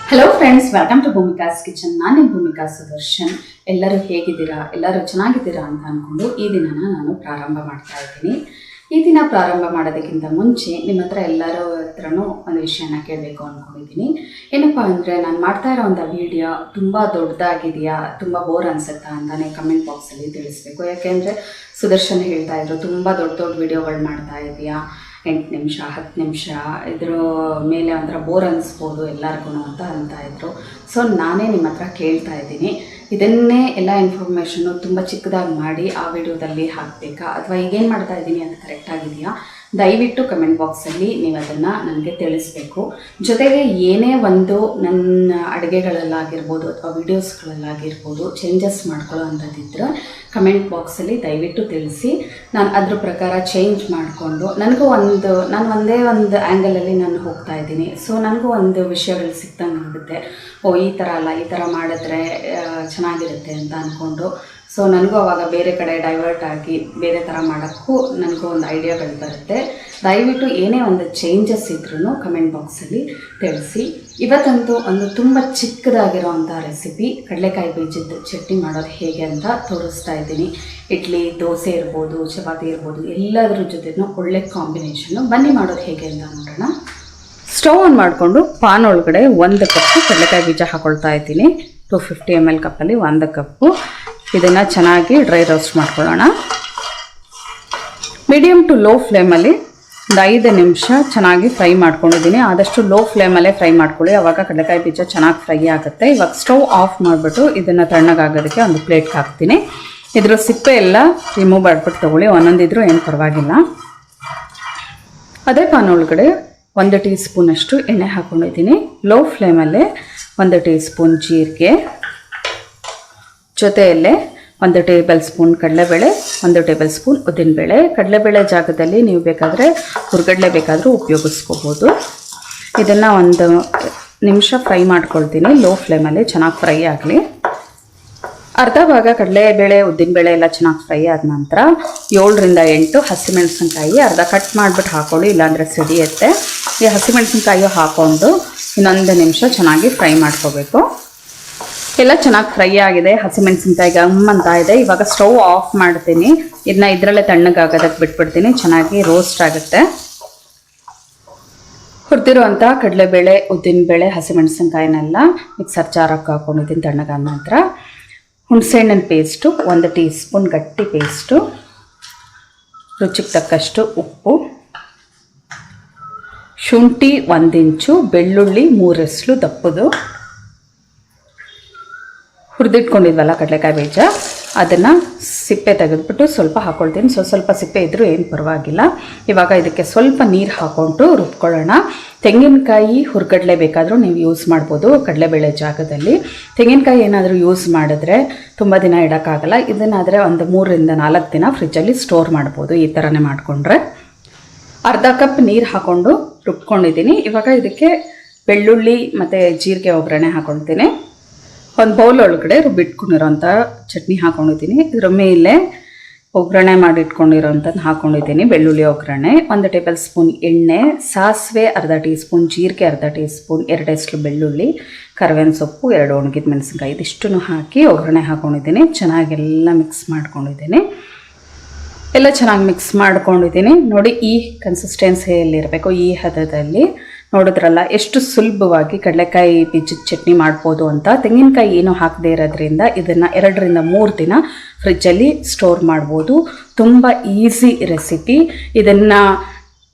Hello friends, welcome to Bhoomika's Kitchen. ನಾನು ಭೂಮಿಕಾ ಸುದರ್ಶನ್. ಎಲ್ಲರೂ ಹೇಗಿದ್ದೀರಾ? ಎಲ್ಲರೂ ಚೆನ್ನಾಗಿದ್ದೀರಾ ಅಂತ ಅಂದ್ಕೊಂಡು ಈ ದಿನನ ನಾನು ಪ್ರಾರಂಭ ಮಾಡ್ತಾ ಇದ್ದೀನಿ. ಈ ದಿನ ಪ್ರಾರಂಭ ಮಾಡೋದಕ್ಕಿಂತ ಮುಂಚೆ ನಿಮ್ಮ ಹತ್ರ ಎಲ್ಲರ ಹತ್ರನೂ ಒಂದು ವಿಷಯನ ಕೇಳಬೇಕು ಅಂದ್ಕೊಂಡಿದ್ದೀನಿ. ಏನಪ್ಪ ಅಂದರೆ, ನಾನು ಮಾಡ್ತಾ ಇರೋ ಒಂದು ವಿಡಿಯೋ ತುಂಬ ದೊಡ್ಡದಾಗಿದೆಯಾ, ತುಂಬ ಬೋರ್ ಅನಿಸುತ್ತಾ ಅಂತಲೇ ಕಮೆಂಟ್ ಬಾಕ್ಸಲ್ಲಿ ತಿಳಿಸ್ಬೇಕು. ಯಾಕೆಂದರೆ ಸುದರ್ಶನ್ ಹೇಳ್ತಾ ಇದ್ರು, ತುಂಬ ದೊಡ್ಡ ದೊಡ್ಡ ವಿಡಿಯೋಗಳು ಮಾಡ್ತಾ ಇದೆಯಾ, 8 ನಿಮಿಷ 10 ನಿಮಿಷ ಇದ್ರ ಮೇಲೆ ಒಂಥರ ಬೋರ್ ಅನ್ನಿಸ್ಬೋದು ಎಲ್ಲರಿಗೂ ಅಂತ ಇದ್ರು. ಸೊ ನಾನೇ ನಿಮ್ಮ ಹತ್ರ ಕೇಳ್ತಾ ಇದ್ದೀನಿ, ಇದನ್ನೇ ಎಲ್ಲ ಇನ್ಫಾರ್ಮೇಷನ್ನು ತುಂಬ ಚಿಕ್ಕದಾಗಿ ಮಾಡಿ ಆ ವಿಡಿಯೋದಲ್ಲಿ ಹಾಕಬೇಕಾ, ಅಥವಾ ಈಗೇನು ಮಾಡ್ತಾ ಇದ್ದೀನಿ ಅದು ಕರೆಕ್ಟಾಗಿದೆಯಾ? ದಯವಿಟ್ಟು ಕಮೆಂಟ್ ಬಾಕ್ಸಲ್ಲಿ ನೀವು ಅದನ್ನು ನನಗೆ ತಿಳಿಸ್ಬೇಕು. ಜೊತೆಗೆ ಏನೇ ಒಂದು ನನ್ನ ಅಡುಗೆಗಳಲ್ಲಾಗಿರ್ಬೋದು ಅಥವಾ ವೀಡಿಯೋಸ್ಗಳಲ್ಲಾಗಿರ್ಬೋದು ಚೇಂಜಸ್ ಮಾಡ್ಕೊಳ್ಳೋ ಅಂಥದ್ದಿದ್ರೆ ಕಮೆಂಟ್ ಬಾಕ್ಸಲ್ಲಿ ದಯವಿಟ್ಟು ತಿಳಿಸಿ. ನಾನು ಅದ್ರ ಪ್ರಕಾರ ಚೇಂಜ್ ಮಾಡಿಕೊಂಡು ನಾನು ಒಂದೇ ಒಂದು ಆ್ಯಂಗಲಲ್ಲಿ ನಾನು ಹೋಗ್ತಾ ಇದ್ದೀನಿ. ಸೊ ನನಗೂ ಒಂದು ವಿಷಯಗಳು ಸಿಕ್ತಂಗೆ ಆಗುತ್ತೆ. ಈ ಥರ ಅಲ್ಲ, ಈ ಥರ ಮಾಡಿದ್ರೆ ಚೆನ್ನಾಗಿರುತ್ತೆ ಅಂತ ಅಂದ್ಕೊಂಡು ಸೊ ನನಗೂ ಅವಾಗ ಬೇರೆ ಕಡೆ ಡೈವರ್ಟ್ ಆಗಿ ಬೇರೆ ಥರ ಮಾಡೋಕ್ಕೂ ನನಗೂ ಒಂದು ಐಡಿಯಾಗಳು ಬರುತ್ತೆ. ದಯವಿಟ್ಟು ಏನೇ ಒಂದು ಚೇಂಜಸ್ ಇದ್ರೂ ಕಮೆಂಟ್ ಬಾಕ್ಸಲ್ಲಿ ತಿಳಿಸಿ. ಇವತ್ತಂತೂ ಒಂದು ತುಂಬ ಚಿಕ್ಕದಾಗಿರೋವಂಥ ರೆಸಿಪಿ, ಕಡಲೆಕಾಯಿ ಬೀಜದ ಚಟ್ನಿ ಮಾಡೋದು ಹೇಗೆ ಅಂತ ತೋರಿಸ್ತಾ ಇದ್ದೀನಿ. ಇಡ್ಲಿ, ದೋಸೆ ಇರ್ಬೋದು, ಚಪಾತಿ ಇರ್ಬೋದು, ಎಲ್ಲದರ ಜೊತೆನೂ ಒಳ್ಳೆ ಕಾಂಬಿನೇಷನ್ನು. ಬನ್ನಿ ಮಾಡೋದು ಹೇಗೆ ಅಂತ ನೋಡೋಣ. ಸ್ಟವ್ ಆನ್ ಮಾಡಿಕೊಂಡು ಪಾನ್ ಒಳಗಡೆ 1 ಕಪ್ಪು ಕಡಲೆಕಾಯಿ ಬೀಜ ಹಾಕೊಳ್ತಾ ಇದ್ದೀನಿ. 250 ml ಕಪ್ಪಲ್ಲಿ 1 ಕಪ್ಪು. ಇದನ್ನು ಚೆನ್ನಾಗಿ ಡ್ರೈ ರೋಸ್ಟ್ ಮಾಡ್ಕೊಳ್ಳೋಣ. ಮೀಡಿಯಮ್ ಟು ಲೋ ಫ್ಲೇಮಲ್ಲಿ ಒಂದು 5 ನಿಮಿಷ ಚೆನ್ನಾಗಿ ಫ್ರೈ ಮಾಡ್ಕೊಂಡಿದ್ದೀನಿ. ಆದಷ್ಟು ಲೋ ಫ್ಲೇಮಲ್ಲೇ ಫ್ರೈ ಮಾಡ್ಕೊಳ್ಳಿ, ಆವಾಗ ಕಡಲೆಕಾಯಿ ಬೀಜ ಚೆನ್ನಾಗಿ ಫ್ರೈ ಆಗುತ್ತೆ. ಇವಾಗ ಸ್ಟವ್ ಆಫ್ ಮಾಡಿಬಿಟ್ಟು ಇದನ್ನು ತಣ್ಣಗಾಗೋದಕ್ಕೆ ಒಂದು ಪ್ಲೇಟ್ಗೆ ಹಾಕ್ತೀನಿ. ಇದ್ರ ಸಿಪ್ಪೆ ಎಲ್ಲ ರಿಮೂವ್ ಮಾಡಿಬಿಟ್ಟು ತೊಗೊಳ್ಳಿ, ಒಂದೊಂದಿದ್ರೂ ಏನು ಪರವಾಗಿಲ್ಲ. ಅದೇ ಪಾನ್ ಒಳಗಡೆ 1 ಟೀ ಸ್ಪೂನಷ್ಟು ಎಣ್ಣೆ ಹಾಕ್ಕೊಂಡಿದ್ದೀನಿ. ಲೋ ಫ್ಲೇಮಲ್ಲೇ 1 ಟೀ ಸ್ಪೂನ್ ಜೀರಿಗೆ, ಜೊತೆಯಲ್ಲೇ 1 ಟೇಬಲ್ ಸ್ಪೂನ್ ಕಡಲೆಬೇಳೆ, 1 ಟೇಬಲ್ ಸ್ಪೂನ್ ಉದ್ದಿನಬೇಳೆ. ಕಡಲೆಬೇಳೆ ಜಾಗದಲ್ಲಿ ನೀವು ಬೇಕಾದರೆ ಹುರ್ಗಡ್ಲೆ ಬೇಕಾದರೂ ಉಪಯೋಗಿಸ್ಕೋಬೋದು. ಇದನ್ನು 1 ನಿಮಿಷ ಫ್ರೈ ಮಾಡ್ಕೊಳ್ತೀನಿ. ಲೋ ಫ್ಲೇಮಲ್ಲಿ ಚೆನ್ನಾಗಿ ಫ್ರೈ ಆಗಲಿ. ಅರ್ಧ ಭಾಗ ಕಡಲೆಬೇಳೆ ಉದ್ದಿನಬೇಳೆ ಎಲ್ಲ ಚೆನ್ನಾಗಿ ಫ್ರೈ ಆದ ನಂತರ 7 ರಿಂದ 8 ಹಸಿಮೆಣಸಿನ್ಕಾಯಿ ಅರ್ಧ ಕಟ್ ಮಾಡಿಬಿಟ್ಟು ಹಾಕ್ಕೊಳ್ಳಿ, ಇಲ್ಲಾಂದರೆ ಸಿಡಿಯುತ್ತೆ. ಈ ಹಸಿಮೆಣಸಿನ್ಕಾಯಿ ಹಾಕ್ಕೊಂಡು ಇನ್ನೊಂದು ನಿಮಿಷ ಚೆನ್ನಾಗಿ ಫ್ರೈ ಮಾಡ್ಕೋಬೇಕು. ಎಲ್ಲ ಚೆನ್ನಾಗಿ ಫ್ರೈ ಆಗಿದೆ, ಹಸಿಮೆಣಸಿನ್ಕಾಯಿಗೆ ಅಂತ ಇದೆ. ಇವಾಗ ಸ್ಟವ್ ಆಫ್ ಮಾಡ್ತೀನಿ. ಇದನ್ನ ಇದರಲ್ಲೇ ತಣ್ಣಗಾಗೋದಕ್ಕೆ ಬಿಟ್ಬಿಡ್ತೀನಿ, ಚೆನ್ನಾಗಿ ರೋಸ್ಟ್ ಆಗುತ್ತೆ. ಹುರಿದಿರುವಂಥ ಕಡಲೆಬೇಳೆ, ಉದ್ದಿನಬೇಳೆ, ಹಸಿಮೆಣಸಿನ್ಕಾಯಿನೆಲ್ಲ ಮಿಕ್ಸರ್ ಜಾರಕ್ಕೆ ಹಾಕೊಂಡಿದ್ದೀನಿ. ತಣ್ಣಗಾದ ನಂತರ ಹುಣಸೆಹಣ್ಣಿನ ಪೇಸ್ಟು 1 ಟೀ ಸ್ಪೂನ್ ಗಟ್ಟಿ ಪೇಸ್ಟು, ರುಚಿಗೆ ತಕ್ಕಷ್ಟು ಉಪ್ಪು, ಶುಂಠಿ 1 ಇಂಚು, ಬೆಳ್ಳುಳ್ಳಿ 3 ಎಸ್ಲು ದಪ್ಪದು, ಹುರಿದಿಟ್ಕೊಂಡಿದ್ವಲ್ಲ ಕಡಲೆಕಾಯಿ ಬೀಜ ಅದನ್ನು ಸಿಪ್ಪೆ ತೆಗೆದುಬಿಟ್ಟು ಸ್ವಲ್ಪ ಹಾಕ್ಕೊಳ್ತೀನಿ. ಸ್ವಲ್ಪ ಸಿಪ್ಪೆ ಇದ್ದರೂ ಏನು ಪರವಾಗಿಲ್ಲ. ಇವಾಗ ಇದಕ್ಕೆ ಸ್ವಲ್ಪ ನೀರು ಹಾಕ್ಕೊಂಡು ರುಬ್ಕೊಳ್ಳೋಣ. ತೆಂಗಿನಕಾಯಿ ಹುರ್ಗಡ್ಲೆ ಬೇಕಾದರೂ ನೀವು ಯೂಸ್ ಮಾಡ್ಬೋದು ಕಡಲೆಬೇಳೆ ಜಾಗದಲ್ಲಿ. ತೆಂಗಿನಕಾಯಿ ಏನಾದರೂ ಯೂಸ್ ಮಾಡಿದ್ರೆ ತುಂಬ ದಿನ ಇಡೋಕ್ಕಾಗಲ್ಲ. ಇದನ್ನಾದರೆ ಒಂದು 3 ರಿಂದ 4 ದಿನ ಫ್ರಿಜ್ಜಲ್ಲಿ ಸ್ಟೋರ್ ಮಾಡ್ಬೋದು. ಈ ಥರನೇ ಮಾಡಿಕೊಂಡ್ರೆ. ಅರ್ಧ ಕಪ್ ನೀರು ಹಾಕ್ಕೊಂಡು ರುಬ್ಕೊಂಡಿದ್ದೀನಿ. ಇವಾಗ ಇದಕ್ಕೆ ಬೆಳ್ಳುಳ್ಳಿ ಮತ್ತು ಜೀರಿಗೆ ಒಗ್ಗರಣೆ ಹಾಕ್ಕೊಳ್ತೀನಿ. ಒಂದು ಬೌಲ್ ಒಳಗಡೆ ರುಬ್ಬಿಟ್ಕೊಂಡಿರೋಂಥ ಚಟ್ನಿ ಹಾಕ್ಕೊಂಡಿದ್ದೀನಿ. ಇದರ ಮೇಲೆ ಒಗ್ಗರಣೆ ಮಾಡಿಟ್ಕೊಂಡಿರೋಂಥದ್ದು ಹಾಕ್ಕೊಂಡಿದ್ದೀನಿ. ಬೆಳ್ಳುಳ್ಳಿ ಒಗ್ಗರಣೆ, 1 ಟೇಬಲ್ ಸ್ಪೂನ್ ಎಣ್ಣೆ, ಸಾಸಿವೆ ಅರ್ಧ ಟೀ ಸ್ಪೂನ್, ಜೀರಿಗೆ ಅರ್ಧ ಟೀ ಸ್ಪೂನ್, 2 ಎಸ್ಲು ಬೆಳ್ಳುಳ್ಳಿ, ಕರಿಬೇವಿನ ಸೊಪ್ಪು, 2 ಒಣಗಿದ ಮೆಣಸಿನ್ಕಾಯಿ, ಇದಿಷ್ಟನ್ನು ಹಾಕಿ ಒಗ್ಗರಣೆ ಹಾಕ್ಕೊಂಡಿದ್ದೀನಿ. ಚೆನ್ನಾಗೆಲ್ಲ ಮಿಕ್ಸ್ ಮಾಡ್ಕೊಂಡಿದ್ದೀನಿ. ಎಲ್ಲ ಚೆನ್ನಾಗಿ ಮಿಕ್ಸ್ ಮಾಡ್ಕೊಂಡಿದ್ದೀನಿ. ನೋಡಿ, ಈ ಕನ್ಸಿಸ್ಟೆನ್ಸಿಯಲ್ಲಿರಬೇಕು, ಈ ಹದದಲ್ಲಿ. ನೋಡಿದ್ರಲ್ಲ ಎಷ್ಟು ಸುಲಭವಾಗಿ ಕಡಲೆಕಾಯಿ ಬೀಜದ ಚಟ್ನಿ ಮಾಡ್ಬೋದು ಅಂತ. ತೆಂಗಿನಕಾಯಿ ಏನು ಹಾಕದೇ ಇರೋದ್ರಿಂದ ಇದನ್ನು 2 ರಿಂದ 3 ದಿನ ಫ್ರಿಜ್ಜಲ್ಲಿ ಸ್ಟೋರ್ ಮಾಡ್ಬೋದು. ತುಂಬ ಈಸಿ ರೆಸಿಪಿ. ಇದನ್ನು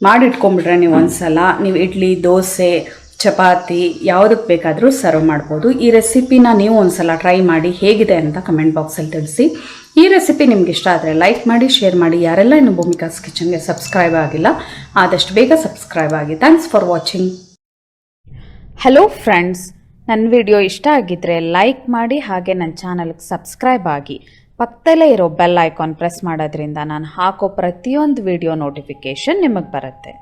ಮಾಡಿಟ್ಕೊಂಡ್ಬಿಟ್ರೆ ನೀವು ಒಂದ್ಸಲ ನೀವು ಇಡ್ಲಿ, ದೋಸೆ, ಚಪಾತಿ ಯಾವುದಕ್ಕೆ ಬೇಕಾದರೂ ಸರ್ವ್ ಮಾಡ್ಬೋದು. ಈ ರೆಸಿಪಿನ ನೀವು ಒಂದ್ಸಲ ಟ್ರೈ ಮಾಡಿ ಹೇಗಿದೆ ಅಂತ ಕಮೆಂಟ್ ಬಾಕ್ಸಲ್ಲಿ ತಿಳಿಸಿ. ಈ ರೆಸಿಪಿ ನಿಮ್ಗೆ ಇಷ್ಟ ಆದರೆ ಲೈಕ್ ಮಾಡಿ, ಶೇರ್ ಮಾಡಿ. ಯಾರೆಲ್ಲ ಇನ್ನು ಭೂಮಿಕಾಸ್ ಕಿಚನ್ಗೆ ಸಬ್ಸ್ಕ್ರೈಬ್ ಆಗಿಲ್ಲ ಆದಷ್ಟು ಬೇಗ ಸಬ್ಸ್ಕ್ರೈಬ್ ಆಗಿ. Thanks for watching. Hello friends, ನನ್ನ ವಿಡಿಯೋ ಇಷ್ಟ ಆಗಿದ್ದರೆ ಲೈಕ್ ಮಾಡಿ, ಹಾಗೆ ನನ್ನ ಚಾನಲ್ಗೆ ಸಬ್ಸ್ಕ್ರೈಬ್ ಆಗಿ. ಪಕ್ಕದಲ್ಲೇ ಇರೋ ಬೆಲ್ ಐಕಾನ್ ಪ್ರೆಸ್ ಮಾಡೋದ್ರಿಂದ ನಾನು ಹಾಕೋ ಪ್ರತಿಯೊಂದು ವಿಡಿಯೋ ನೋಟಿಫಿಕೇಷನ್ ನಿಮಗೆ ಬರುತ್ತೆ.